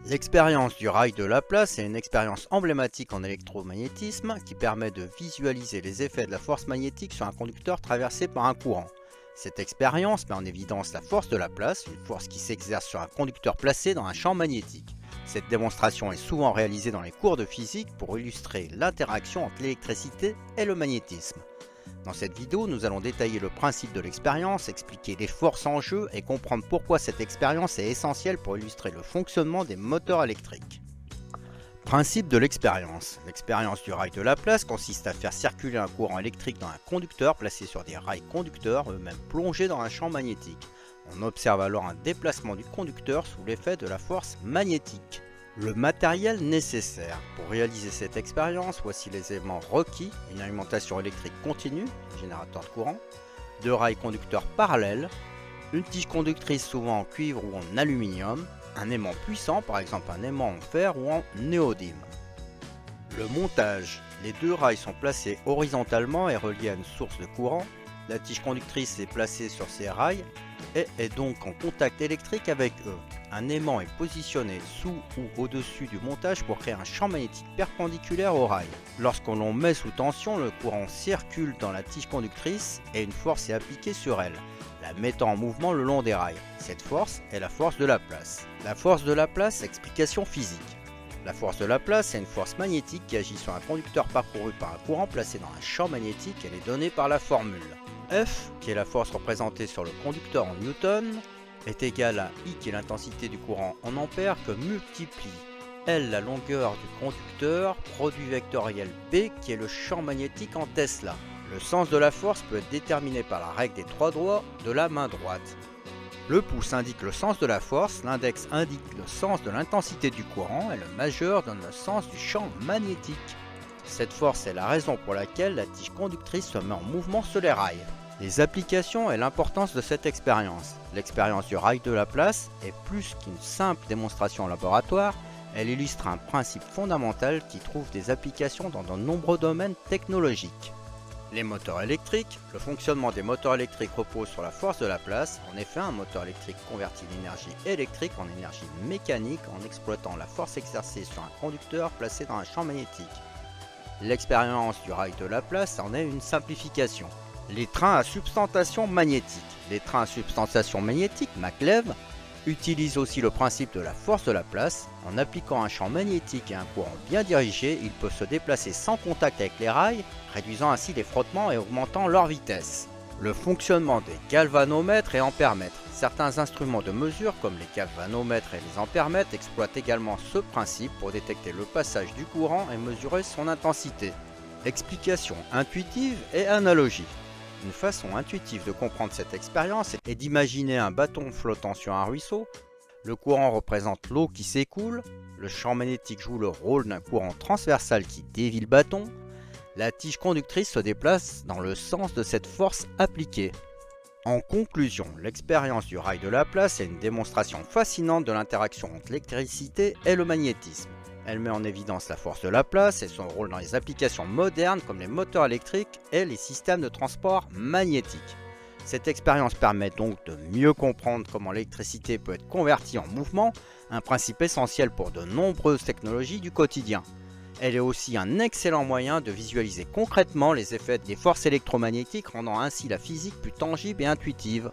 L'expérience du rail de Laplace est une expérience emblématique en électromagnétisme qui permet de visualiser les effets de la force magnétique sur un conducteur traversé par un courant. Cette expérience met en évidence la force de Laplace, une force qui s'exerce sur un conducteur placé dans un champ magnétique. Cette démonstration est souvent réalisée dans les cours de physique pour illustrer l'interaction entre l'électricité et le magnétisme. Dans cette vidéo, nous allons détailler le principe de l'expérience, expliquer les forces en jeu et comprendre pourquoi cette expérience est essentielle pour illustrer le fonctionnement des moteurs électriques. Principe de l'expérience. L'expérience du rail de Laplace consiste à faire circuler un courant électrique dans un conducteur placé sur des rails conducteurs eux-mêmes plongés dans un champ magnétique. On observe alors un déplacement du conducteur sous l'effet de la force magnétique. Le matériel nécessaire pour réaliser cette expérience, voici les éléments requis: une alimentation électrique continue, un générateur de courant, deux rails conducteurs parallèles, une tige conductrice souvent en cuivre ou en aluminium, un aimant puissant, par exemple un aimant en fer ou en néodyme. Le montage. Les deux rails sont placés horizontalement et reliés à une source de courant. La tige conductrice est placée sur ces rails et est donc en contact électrique avec eux. Un aimant est positionné sous ou au-dessus du montage pour créer un champ magnétique perpendiculaire au rail. Lorsqu'on l'on met sous tension, le courant circule dans la tige conductrice et une force est appliquée sur elle, la mettant en mouvement le long des rails. Cette force est la force de Laplace. La force de Laplace, explication physique. La force de Laplace est une force magnétique qui agit sur un conducteur parcouru par un courant placé dans un champ magnétique. Elle est donnée par la formule. F, qui est la force représentée sur le conducteur en newton, est égale à I, qui est l'intensité du courant en ampères, que multiplie L, la longueur du conducteur, produit vectoriel P, qui est le champ magnétique en Tesla. Le sens de la force peut être déterminé par la règle des trois doigts de la main droite. Le pouce indique le sens de la force, l'index indique le sens de l'intensité du courant et le majeur donne le sens du champ magnétique. Cette force est la raison pour laquelle la tige conductrice se met en mouvement sur les rails. Les applications et l'importance de cette expérience. L'expérience du rail de Laplace est plus qu'une simple démonstration en laboratoire, elle illustre un principe fondamental qui trouve des applications dans de nombreux domaines technologiques. Les moteurs électriques. Le fonctionnement des moteurs électriques repose sur la force de Laplace. En effet, un moteur électrique convertit l'énergie électrique en énergie mécanique en exploitant la force exercée sur un conducteur placé dans un champ magnétique. L'expérience du rail de Laplace en est une simplification. Les trains à substantation magnétique. Les trains à substantation magnétique, maglev, utilisent aussi le principe de la force de Laplace. En appliquant un champ magnétique et un courant bien dirigé, ils peuvent se déplacer sans contact avec les rails, réduisant ainsi les frottements et augmentant leur vitesse. Le fonctionnement des galvanomètres et ampèremètres. Certains instruments de mesure comme les galvanomètres et les ampèremètres exploitent également ce principe pour détecter le passage du courant et mesurer son intensité. Explication intuitive et analogie. Une façon intuitive de comprendre cette expérience est d'imaginer un bâton flottant sur un ruisseau. Le courant représente l'eau qui s'écoule, le champ magnétique joue le rôle d'un courant transversal qui dévie le bâton. La tige conductrice se déplace dans le sens de cette force appliquée. En conclusion, l'expérience du rail de Laplace est une démonstration fascinante de l'interaction entre l'électricité et le magnétisme. Elle met en évidence la force de Laplace et son rôle dans les applications modernes comme les moteurs électriques et les systèmes de transport magnétique. Cette expérience permet donc de mieux comprendre comment l'électricité peut être convertie en mouvement, un principe essentiel pour de nombreuses technologies du quotidien. Elle est aussi un excellent moyen de visualiser concrètement les effets des forces électromagnétiques, rendant ainsi la physique plus tangible et intuitive.